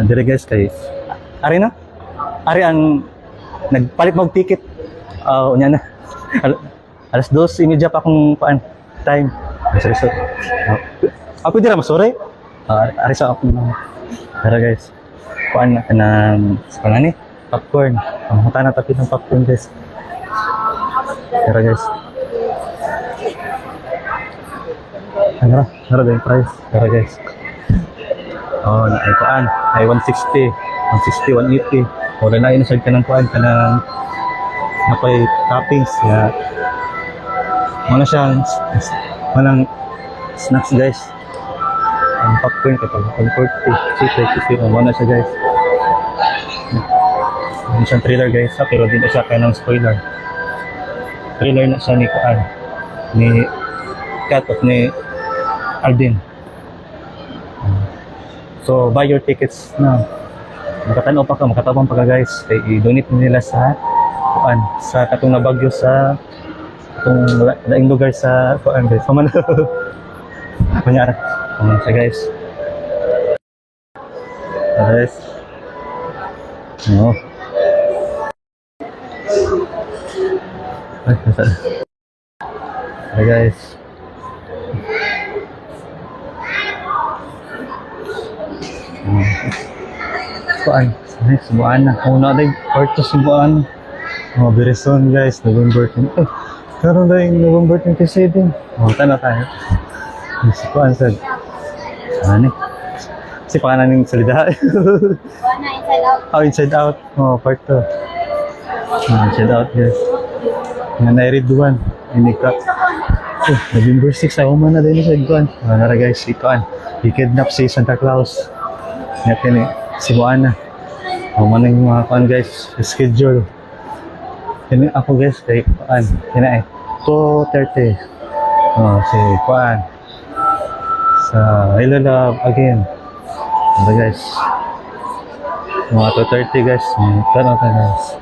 Dire guys kay ari na ari ang nagpalit mag ticket unya na alas 2:30 pa akong paan time sa resort ako dira masore ari sa ako tara guys paan na kanang panani popcorn pamunta na tapit ng popcorn guys tara guys tara din price tara guys na ay kuan ay 160 180 wala na inasad ka ng kuan ka ng napay toppings ya mana siyang manang snacks guys ang popcorn kapag 140 mana siya guys ano siyang trailer guys pero din na siya kaya ng spoiler trailer na siya ni kuan ni Kat of ni Alden. So buy your tickets na. Makatanaw pa ka, makatabang pa ka guys. I-donate nila sa kuan sa katong nabagyo sa katong laing lugar sa kuan guys. Paman. Kunyara. Sa guys. Guys. No. Hi guys. Kuan, Cebuana. Una din Porto Cebuana. Very soon guys, November 10. Karon din November 27. Tana tayo. Si kuan sad. Ani. Si pangalan ning salida. Kuana inside out. Inside out. Porto. Inside out guys. Nga na-read ini ka. November 6 ako man na din sa kuan. Nara guys, si kuan. I-kidnap si Santa Claus. Ngayon ni Cebuana. Manang yung mga kuan guys, schedule. Kini ako guys kay kuan. Kina 2:30. Si kuan. Sa Ilalab again. Ano guys? Mga 2:30 guys. Tara guys.